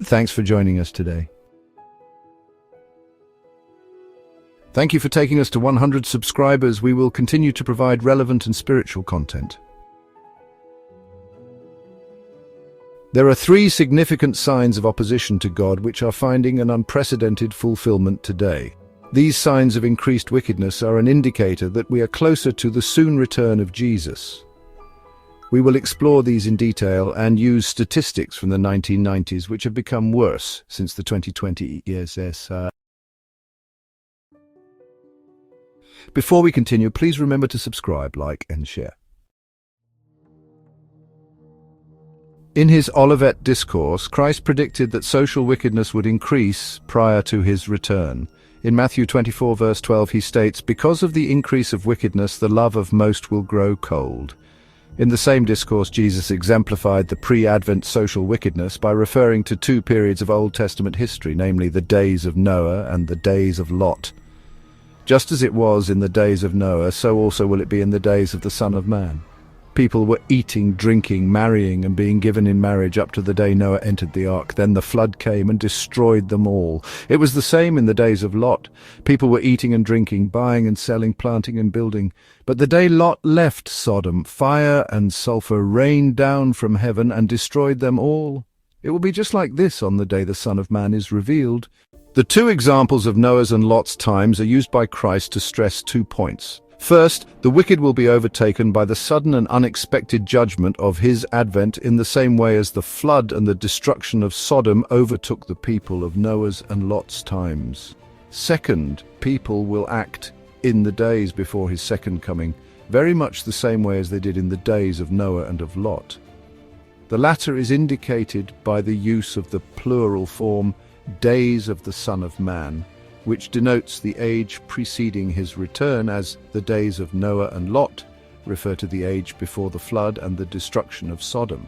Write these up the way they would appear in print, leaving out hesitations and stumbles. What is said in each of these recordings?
Thanks for joining us today. Thank you for taking us to 100 subscribers. We will continue to provide relevant and spiritual content. There are 3 significant signs of opposition to God which are finding an unprecedented fulfillment today. These signs of increased wickedness are an indicator that we are closer to the soon return of Jesus. We will explore these in detail and use statistics from the 1990s which have become worse since the 2020 years. Before we continue, please remember to subscribe, like, and share. In his Olivet Discourse, Christ predicted that social wickedness would increase prior to his return. In Matthew 24 verse 12 he states, "Because of the increase of wickedness, the love of most will grow cold." In the same discourse, Jesus exemplified the pre-Advent social wickedness by referring to 2 periods of Old Testament history, namely the days of Noah and the days of Lot. Just as it was in the days of Noah, so also will it be in the days of the Son of Man. People were eating, drinking, marrying, and being given in marriage up to the day Noah entered the ark. Then the flood came and destroyed them all. It was the same in the days of Lot. People were eating and drinking, buying and selling, planting and building. But the day Lot left Sodom, fire and sulfur rained down from heaven and destroyed them all. It will be just like this on the day the Son of Man is revealed. The 2 examples of Noah's and Lot's times are used by Christ to stress 2 points. First, the wicked will be overtaken by the sudden and unexpected judgment of his advent in the same way as the flood and the destruction of Sodom overtook the people of Noah's and Lot's times. Second, people will act in the days before his second coming, very much the same way as they did in the days of Noah and of Lot. The latter is indicated by the use of the plural form, days of the Son of Man, which denotes the age preceding his return, as the days of Noah and Lot refer to the age before the flood and the destruction of Sodom.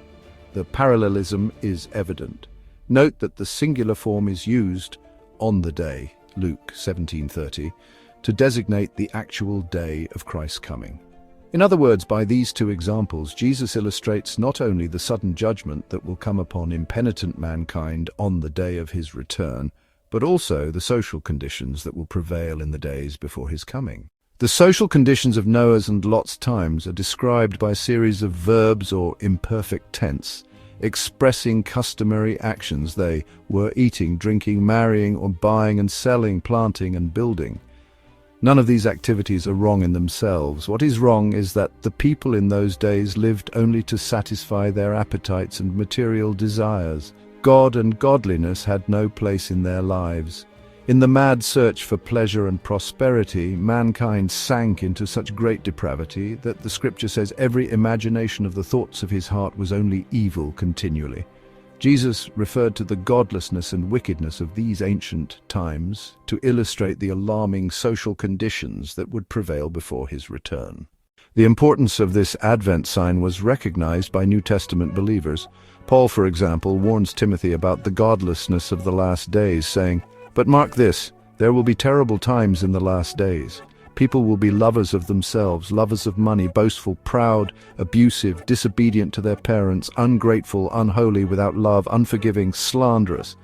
The parallelism is evident. Note that the singular form is used on the day, Luke 17:30, to designate the actual day of Christ's coming. In other words, by these 2 examples, Jesus illustrates not only the sudden judgment that will come upon impenitent mankind on the day of his return, but also the social conditions that will prevail in the days before his coming. The social conditions of Noah's and Lot's times are described by a series of verbs or imperfect tense, expressing customary actions. They were eating, drinking, marrying, or buying and selling, planting and building. None of these activities are wrong in themselves. What is wrong is that the people in those days lived only to satisfy their appetites and material desires. God and godliness had no place in their lives. In the mad search for pleasure and prosperity, mankind sank into such great depravity that the scripture says every imagination of the thoughts of his heart was only evil continually. Jesus referred to the godlessness and wickedness of these ancient times to illustrate the alarming social conditions that would prevail before his return. The importance of this Advent sign was recognized by New Testament believers. Paul, for example, warns Timothy about the godlessness of the last days, saying, "But mark this, there will be terrible times in the last days. People will be lovers of themselves, lovers of money, boastful, proud, abusive, disobedient to their parents, ungrateful, unholy, without love, unforgiving, slanderous,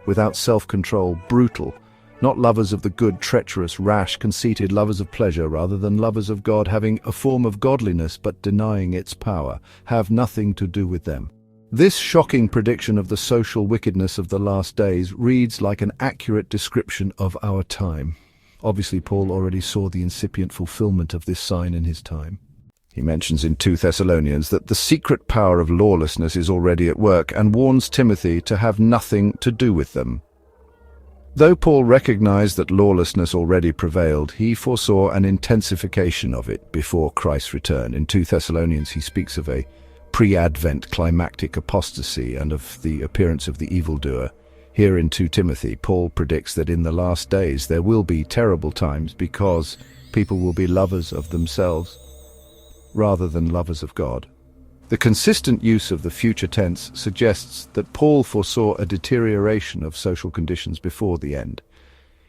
without self-control, brutal, not lovers of the good, treacherous, rash, conceited, lovers of pleasure rather than lovers of God, having a form of godliness but denying its power. Have nothing to do with them." This shocking prediction of the social wickedness of the last days reads like an accurate description of our time. Obviously, Paul already saw the incipient fulfillment of this sign in his time. He mentions in 2 Thessalonians that the secret power of lawlessness is already at work and warns Timothy to have nothing to do with them. Though Paul recognized that lawlessness already prevailed, he foresaw an intensification of it before Christ's return. In 2 Thessalonians, he speaks of a pre-Advent climactic apostasy and of the appearance of the evildoer. Here in 2 Timothy, Paul predicts that in the last days there will be terrible times because people will be lovers of themselves rather than lovers of God. The consistent use of the future tense suggests that Paul foresaw a deterioration of social conditions before the end.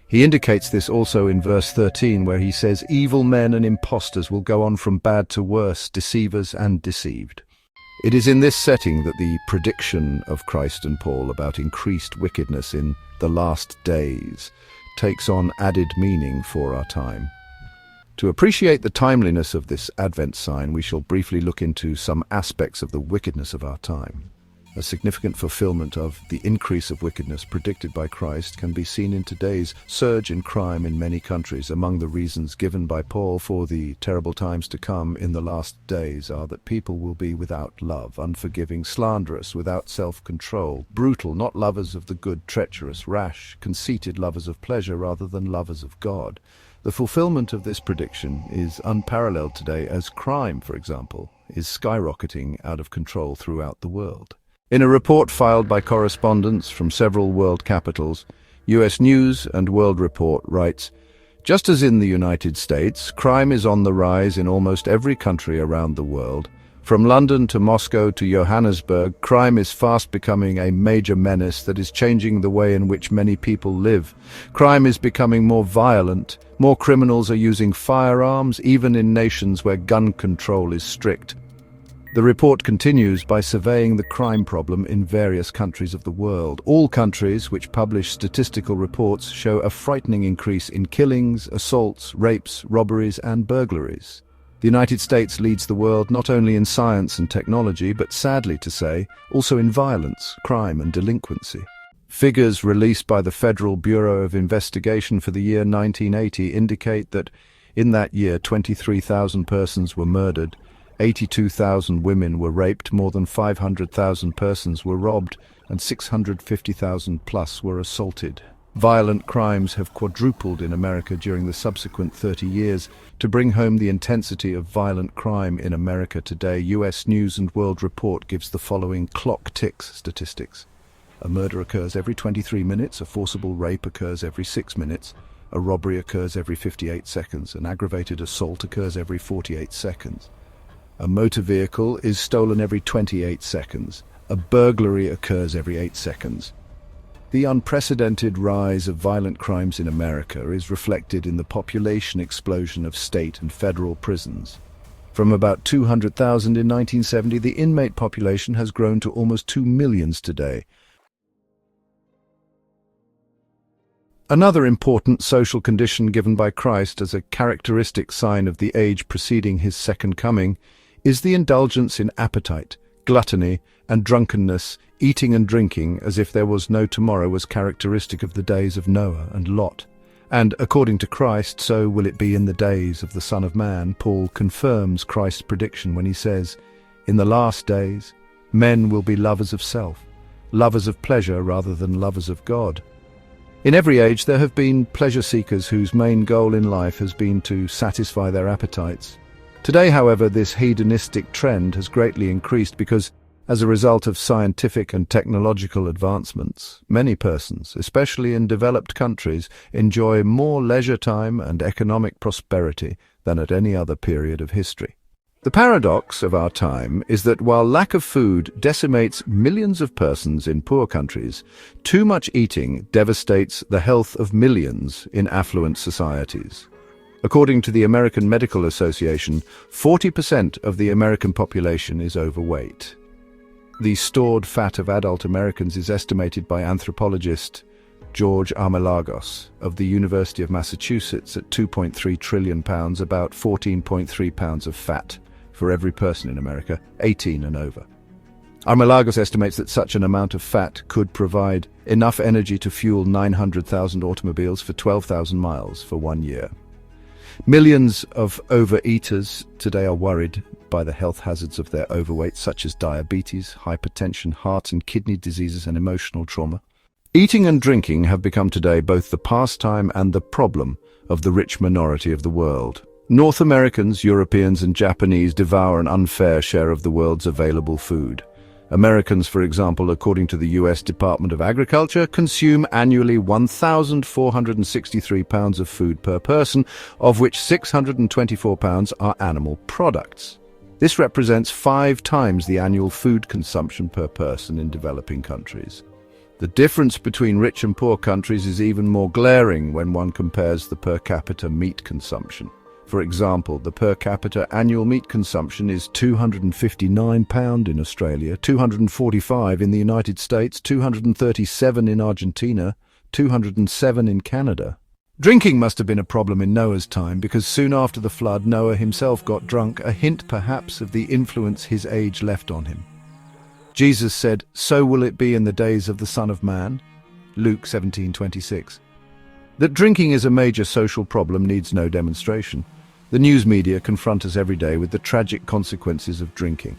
He indicates this also in verse 13, where he says, "Evil men and impostors will go on from bad to worse, deceivers and deceived." It is in this setting that the prediction of Christ and Paul about increased wickedness in the last days takes on added meaning for our time. To appreciate the timeliness of this Advent sign, we shall briefly look into some aspects of the wickedness of our time. A significant fulfillment of the increase of wickedness predicted by Christ can be seen in today's surge in crime in many countries. Among the reasons given by Paul for the terrible times to come in the last days are that people will be without love, unforgiving, slanderous, without self-control, brutal, not lovers of the good, treacherous, rash, conceited, lovers of pleasure rather than lovers of God. The fulfillment of this prediction is unparalleled today, as crime, for example, is skyrocketing out of control throughout the world. In a report filed by correspondents from several world capitals, US News and World Report writes, "Just as in the United States, crime is on the rise in almost every country around the world. From London to Moscow to Johannesburg, crime is fast becoming a major menace that is changing the way in which many people live. Crime is becoming more violent. More criminals are using firearms, even in nations where gun control is strict." The report continues by surveying the crime problem in various countries of the world. All countries which publish statistical reports show a frightening increase in killings, assaults, rapes, robberies, and burglaries. The United States leads the world not only in science and technology, but sadly to say, also in violence, crime, and delinquency. Figures released by the Federal Bureau of Investigation for the year 1980 indicate that in that year 23,000 persons were murdered, 82,000 women were raped, more than 500,000 persons were robbed, and 650,000 plus were assaulted. Violent crimes have quadrupled in America during the subsequent 30 years. To bring home the intensity of violent crime in America today, US News and World Report gives the following clock ticks statistics. A murder occurs every 23 minutes, a forcible rape occurs every 6 minutes, a robbery occurs every 58 seconds, an aggravated assault occurs every 48 seconds. A motor vehicle is stolen every 28 seconds. A burglary occurs every 8 seconds. The unprecedented rise of violent crimes in America is reflected in the population explosion of state and federal prisons. From about 200,000 in 1970, the inmate population has grown to almost 2 million today. Another important social condition given by Christ as a characteristic sign of the age preceding his second coming is the indulgence in appetite, gluttony, and drunkenness. Eating and drinking as if there was no tomorrow was characteristic of the days of Noah and Lot. And according to Christ, so will it be in the days of the Son of Man. Paul confirms Christ's prediction when he says, "In the last days, men will be lovers of self, lovers of pleasure rather than lovers of God." In every age there have been pleasure seekers whose main goal in life has been to satisfy their appetites. Today, however, this hedonistic trend has greatly increased because, as a result of scientific and technological advancements, many persons, especially in developed countries, enjoy more leisure time and economic prosperity than at any other period of history. The paradox of our time is that while lack of food decimates millions of persons in poor countries, too much eating devastates the health of millions in affluent societies. According to the American Medical Association, 40% of the American population is overweight. The stored fat of adult Americans is estimated by anthropologist George Armelagos of the University of Massachusetts at 2.3 trillion pounds, about 14.3 pounds of fat for every person in America, 18 and over. Armelagos estimates that such an amount of fat could provide enough energy to fuel 900,000 automobiles for 12,000 miles for 1 year. Millions of overeaters today are worried by the health hazards of their overweight, such as diabetes, hypertension, heart and kidney diseases, and emotional trauma. Eating and drinking have become today both the pastime and the problem of the rich minority of the world. North Americans, Europeans, and Japanese devour an unfair share of the world's available food. Americans, for example, according to the U.S. Department of Agriculture, consume annually 1,463 pounds of food per person, of which 624 pounds are animal products. This represents 5 times the annual food consumption per person in developing countries. The difference between rich and poor countries is even more glaring when one compares the per capita meat consumption. For example, the per capita annual meat consumption is £259 in Australia, 245 in the United States, 237 in Argentina, 207 in Canada. Drinking must have been a problem in Noah's time because soon after the flood, Noah himself got drunk, a hint perhaps of the influence his age left on him. Jesus said, "So will it be in the days of the Son of Man," Luke 17:26. That drinking is a major social problem needs no demonstration. The news media confront us every day with the tragic consequences of drinking.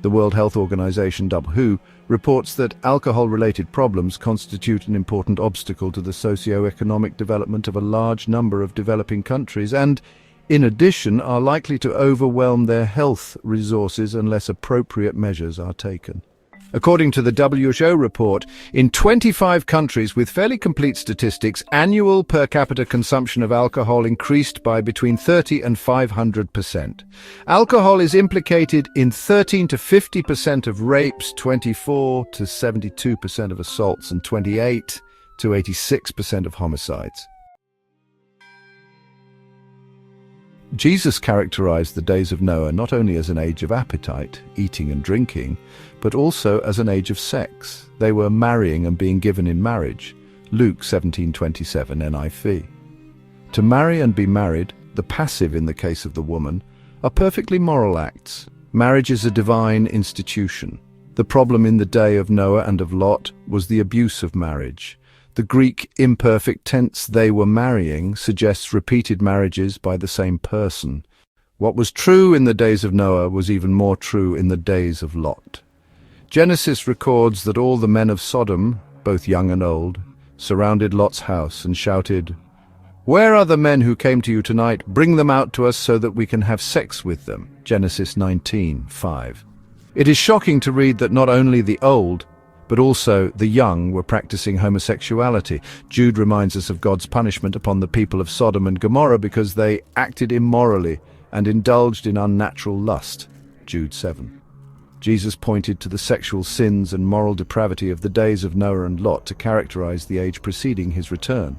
The World Health Organization, WHO, reports that alcohol-related problems constitute an important obstacle to the socio-economic development of a large number of developing countries and, in addition, are likely to overwhelm their health resources unless appropriate measures are taken. According to the WHO report, in 25 countries with fairly complete statistics, annual per capita consumption of alcohol increased by between 30 and 500%. Alcohol is implicated in 13 to 50% of rapes, 24 to 72% of assaults, and 28 to 86% of homicides. Jesus characterized the days of Noah not only as an age of appetite, eating and drinking, but also as an age of sex. They were marrying and being given in marriage. Luke 17:27 NIV. To marry and be married, the passive in the case of the woman, are perfectly moral acts. Marriage is a divine institution. The problem in the day of Noah and of Lot was the abuse of marriage. The Greek imperfect tense "they were marrying" suggests repeated marriages by the same person. What was true in the days of Noah was even more true in the days of Lot. Genesis records that all the men of Sodom, both young and old, surrounded Lot's house and shouted, "Where are the men who came to you tonight? Bring them out to us so that we can have sex with them." Genesis 19:5. It is shocking to read that not only the old, but also the young were practicing homosexuality. Jude reminds us of God's punishment upon the people of Sodom and Gomorrah because they acted immorally and indulged in unnatural lust. Jude 7. Jesus pointed to the sexual sins and moral depravity of the days of Noah and Lot to characterize the age preceding his return.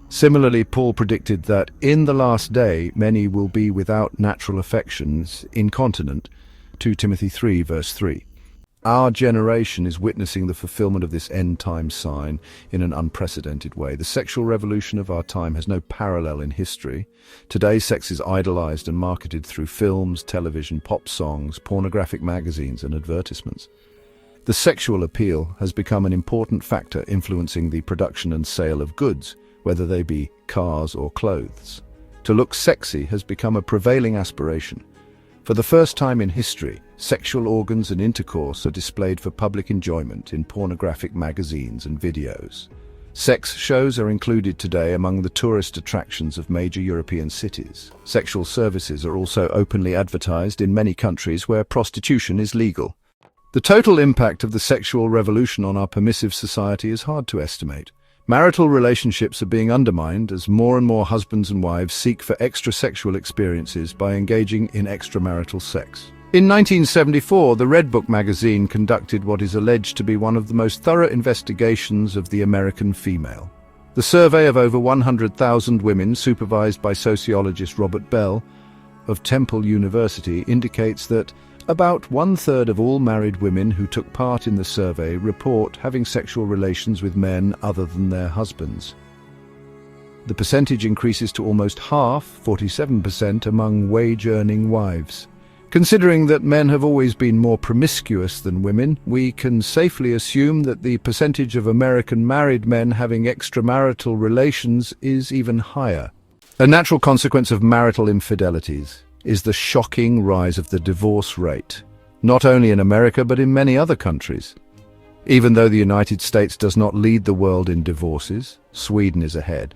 Similarly, Paul predicted that in the last day many will be without natural affections, incontinent. 2 Timothy 3 verse 3. Our generation is witnessing the fulfillment of this end-time sign in an unprecedented way. The sexual revolution of our time has no parallel in history. Today, sex is idolized and marketed through films, television, pop songs, pornographic magazines, and advertisements. The sexual appeal has become an important factor influencing the production and sale of goods, whether they be cars or clothes. To look sexy has become a prevailing aspiration. For the first time in history, sexual organs and intercourse are displayed for public enjoyment in pornographic magazines and videos. Sex shows are included today among the tourist attractions of major European cities. Sexual services are also openly advertised in many countries where prostitution is legal. The total impact of the sexual revolution on our permissive society is hard to estimate. Marital relationships are being undermined as more and more husbands and wives seek for extra-sexual experiences by engaging in extramarital sex. In 1974, the Red Book magazine conducted what is alleged to be one of the most thorough investigations of the American female. The survey of over 100,000 women, supervised by sociologist Robert Bell of Temple University, indicates that about one-third of all married women who took part in the survey report having sexual relations with men other than their husbands. The percentage increases to almost half, 47%, among wage-earning wives. Considering that men have always been more promiscuous than women, we can safely assume that the percentage of American married men having extramarital relations is even higher. A natural consequence of marital infidelities is the shocking rise of the divorce rate, not only in America but in many other countries. Even though the United States does not lead the world in divorces, Sweden is ahead.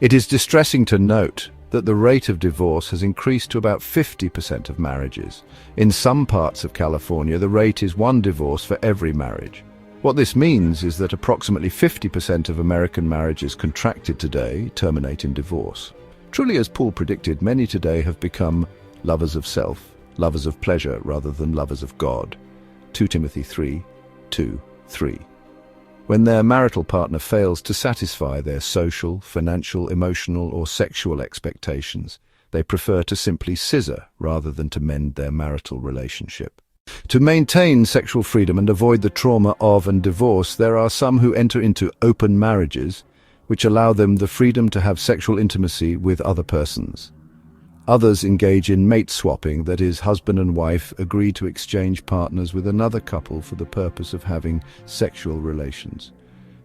It is distressing to note that the rate of divorce has increased to about 50% of marriages. In some parts of California, the rate is one divorce for every marriage. What this means is that approximately 50% of American marriages contracted today terminate in divorce. Truly, as Paul predicted, many today have become lovers of self, lovers of pleasure rather than lovers of God. 2 Timothy 3:2-3. When their marital partner fails to satisfy their social, financial, emotional, or sexual expectations, They prefer to simply scissor rather than to mend their marital relationship. To maintain sexual freedom and avoid the trauma of and divorce, there are some who enter into open marriages, which allow them the freedom to have sexual intimacy with other persons. Others engage in mate swapping, that is, husband and wife agree to exchange partners with another couple for the purpose of having sexual relations.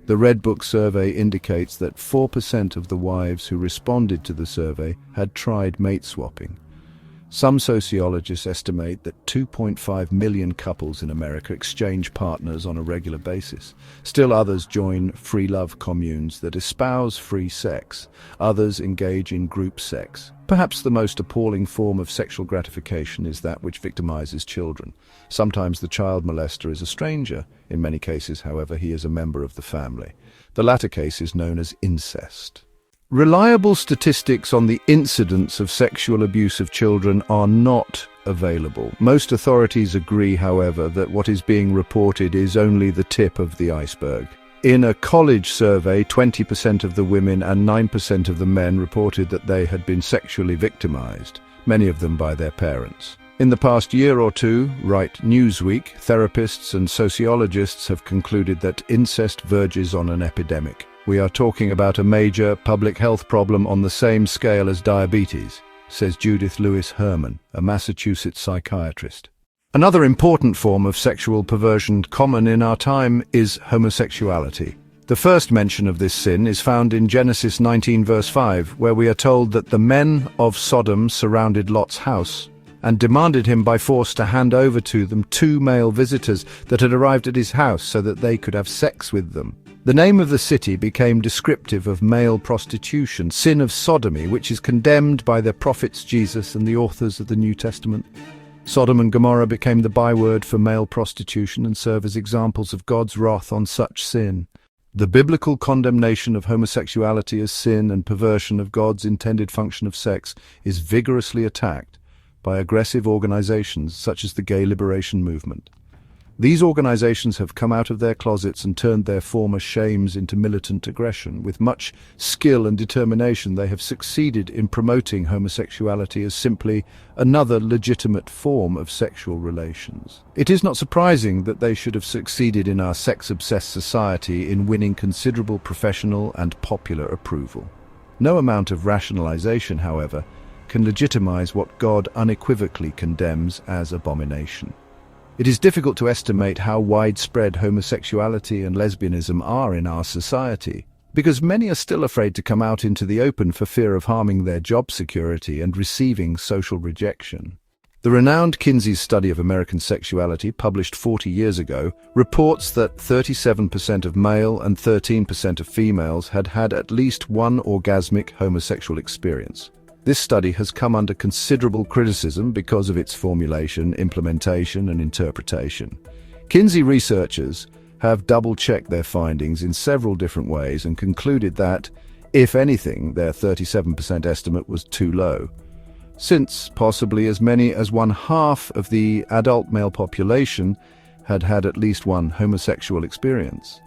The Red Book survey indicates that 4% of the wives who responded to the survey had tried mate swapping. Some sociologists estimate that 2.5 million couples in America exchange partners on a regular basis. Still others join free love communes that espouse free sex. Others engage in group sex. Perhaps the most appalling form of sexual gratification is that which victimizes children. Sometimes the child molester is a stranger. In many cases, however, he is a member of the family. The latter case is known as incest. Reliable statistics on the incidence of sexual abuse of children are not available. Most authorities agree, however, that what is being reported is only the tip of the iceberg. In a college survey, 20% of the women and 9% of the men reported that they had been sexually victimized, many of them by their parents. In the past year or two, write Newsweek, therapists and sociologists have concluded that incest verges on an epidemic. We are talking about a major public health problem on the same scale as diabetes, says Judith Lewis Herman, a Massachusetts psychiatrist. Another important form of sexual perversion common in our time is homosexuality. The first mention of this sin is found in Genesis 19 verse 5, where we are told that the men of Sodom surrounded Lot's house and demanded him by force to hand over to them 2 male visitors that had arrived at his house so that they could have sex with them. The name of the city became descriptive of male prostitution, sin of sodomy, which is condemned by the prophets Jesus and the authors of the New Testament. Sodom and Gomorrah became the byword for male prostitution and serve as examples of God's wrath on such sin. The biblical condemnation of homosexuality as sin and perversion of God's intended function of sex is vigorously attacked by aggressive organizations such as the Gay Liberation Movement. These organizations have come out of their closets and turned their former shames into militant aggression. With much skill and determination, they have succeeded in promoting homosexuality as simply another legitimate form of sexual relations. It is not surprising that they should have succeeded in our sex-obsessed society in winning considerable professional and popular approval. No amount of rationalization, however, can legitimize what God unequivocally condemns as abomination. It is difficult to estimate how widespread homosexuality and lesbianism are in our society, because many are still afraid to come out into the open for fear of harming their job security and receiving social rejection. The renowned Kinsey's study of American sexuality, published 40 years ago, reports that 37% of male and 13% of females had had at least one orgasmic homosexual experience. This study has come under considerable criticism because of its formulation, implementation, and interpretation. Kinsey researchers have double-checked their findings in several different ways and concluded that, if anything, their 37% estimate was too low, since possibly as many as 1/2 of the adult male population had had at least one homosexual experience.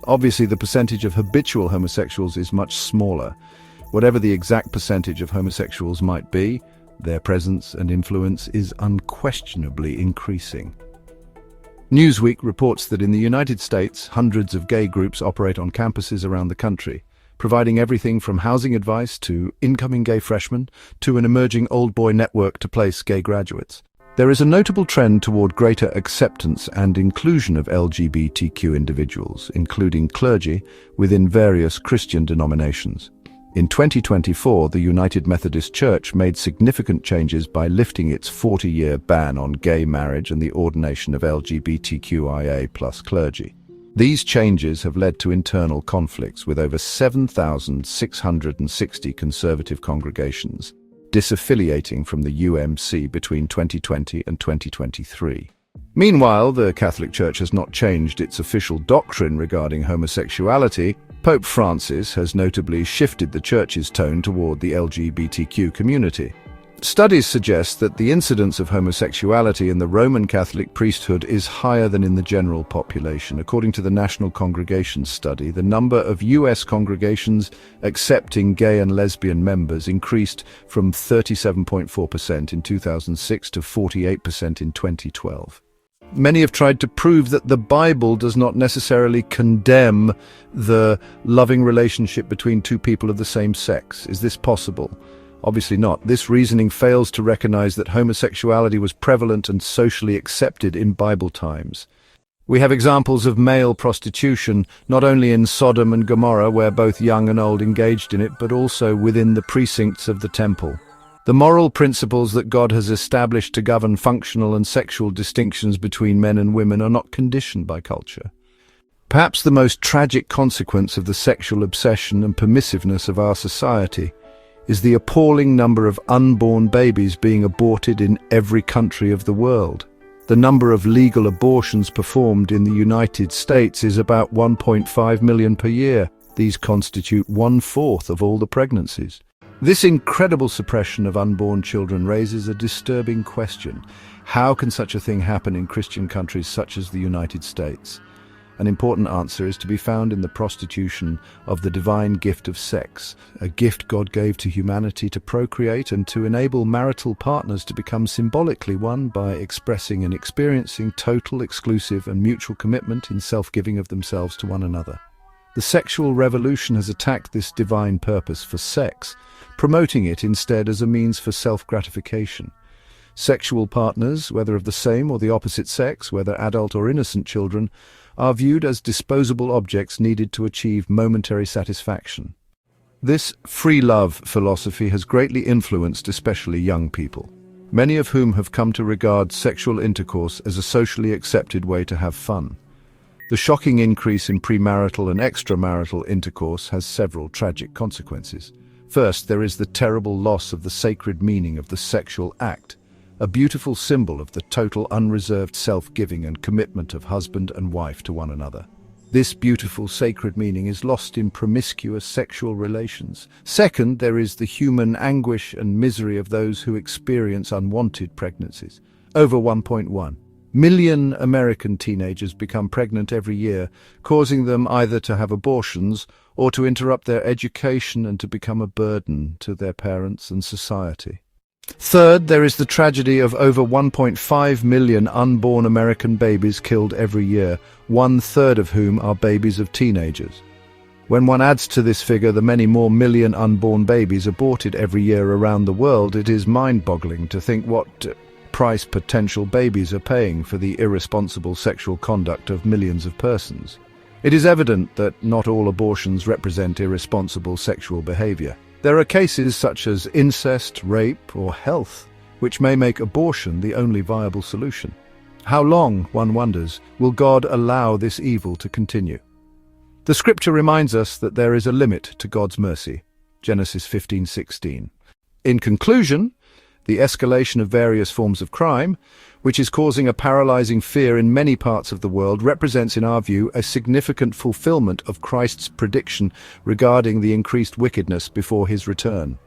Obviously, the percentage of habitual homosexuals is much smaller. Whatever the exact percentage of homosexuals might be, their presence and influence is unquestionably increasing. Newsweek reports that in the United States, hundreds of gay groups operate on campuses around the country, providing everything from housing advice to incoming gay freshmen to an emerging old boy network to place gay graduates. There is a notable trend toward greater acceptance and inclusion of LGBTQ individuals, including clergy, within various Christian denominations. In 2024, the United Methodist Church made significant changes by lifting its 40-year ban on gay marriage and the ordination of LGBTQIA+ clergy. These changes have led to internal conflicts with over 7,660 conservative congregations disaffiliating from the UMC between 2020 and 2023. Meanwhile, the Catholic Church has not changed its official doctrine regarding homosexuality. Pope Francis has notably shifted the Church's tone toward the LGBTQ community. Studies suggest that the incidence of homosexuality in the Roman Catholic priesthood is higher than in the general population. According to the National Congregations Study, the number of U.S. congregations accepting gay and lesbian members increased from 37.4% in 2006 to 48% in 2012. Many have tried to prove that the Bible does not necessarily condemn the loving relationship between two people of the same sex. Is this possible? Obviously not. This reasoning fails to recognize that homosexuality was prevalent and socially accepted in Bible times. We have examples of male prostitution, not only in Sodom and Gomorrah, where both young and old engaged in it, but also within the precincts of the temple. The moral principles that God has established to govern functional and sexual distinctions between men and women are not conditioned by culture. Perhaps the most tragic consequence of the sexual obsession and permissiveness of our society is the appalling number of unborn babies being aborted in every country of the world. The number of legal abortions performed in the United States is about 1.5 million per year. These constitute 1/4 of all the pregnancies. This incredible suppression of unborn children raises a disturbing question. How can such a thing happen in Christian countries such as the United States? An important answer is to be found in the prostitution of the divine gift of sex, a gift God gave to humanity to procreate and to enable marital partners to become symbolically one by expressing and experiencing total, exclusive, and mutual commitment in self-giving of themselves to one another. The sexual revolution has attacked this divine purpose for sex, promoting it instead as a means for self-gratification. Sexual partners, whether of the same or the opposite sex, whether adult or innocent children, are viewed as disposable objects needed to achieve momentary satisfaction. This free love philosophy has greatly influenced especially young people, many of whom have come to regard sexual intercourse as a socially accepted way to have fun. The shocking increase in premarital and extramarital intercourse has several tragic consequences. First, there is the terrible loss of the sacred meaning of the sexual act, a beautiful symbol of the total unreserved self-giving and commitment of husband and wife to one another. This beautiful sacred meaning is lost in promiscuous sexual relations. Second, there is the human anguish and misery of those who experience unwanted pregnancies. Over 1.1 million American teenagers become pregnant every year, causing them either to have abortions or to interrupt their education and to become a burden to their parents and society. Third, there is the tragedy of over 1.5 million unborn American babies killed every year, 1/3 of whom are babies of teenagers. When one adds to this figure the many more million unborn babies aborted every year around the world, it is mind-boggling to think what price potential babies are paying for the irresponsible sexual conduct of millions of persons. It is evident that not all abortions represent irresponsible sexual behavior. There are cases such as incest, rape, or health, which may make abortion the only viable solution. How long, one wonders, will God allow this evil to continue? The scripture reminds us that there is a limit to God's mercy. Genesis 15:16. In conclusion, the escalation of various forms of crime, which is causing a paralyzing fear in many parts of the world, represents, in our view, a significant fulfillment of Christ's prediction regarding the increased wickedness before his return.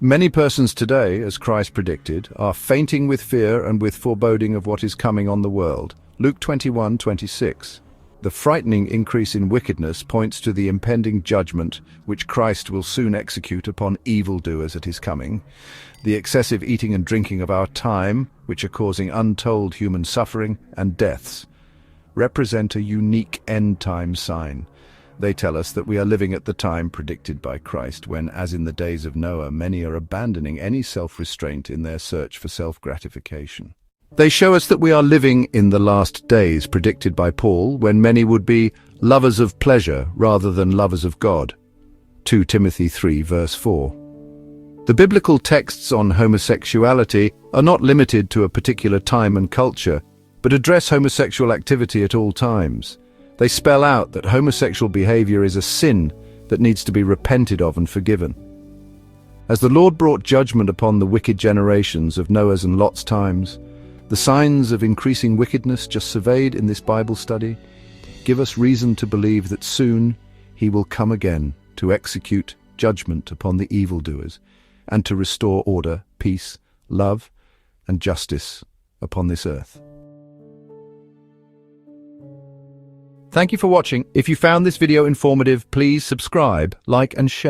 Many persons today, as Christ predicted, are fainting with fear and with foreboding of what is coming on the world. Luke 21:26. The frightening increase in wickedness points to the impending judgment which Christ will soon execute upon evildoers at his coming. The excessive eating and drinking of our time, which are causing untold human suffering and deaths, represent a unique end-time sign. They tell us that we are living at the time predicted by Christ, when, as in the days of Noah, many are abandoning any self-restraint in their search for self-gratification. They show us that we are living in the last days predicted by Paul, when many would be lovers of pleasure rather than lovers of God. 2 Timothy 3 verse 4. The biblical texts on homosexuality are not limited to a particular time and culture, but address homosexual activity at all times. They spell out that homosexual behavior is a sin that needs to be repented of and forgiven. As the Lord brought judgment upon the wicked generations of Noah's and Lot's times, the signs of increasing wickedness just surveyed in this Bible study give us reason to believe that soon he will come again to execute judgment upon the evildoers and to restore order, peace, love, and justice upon this earth. Thank you for watching. If you found this video informative, please subscribe, like, and share.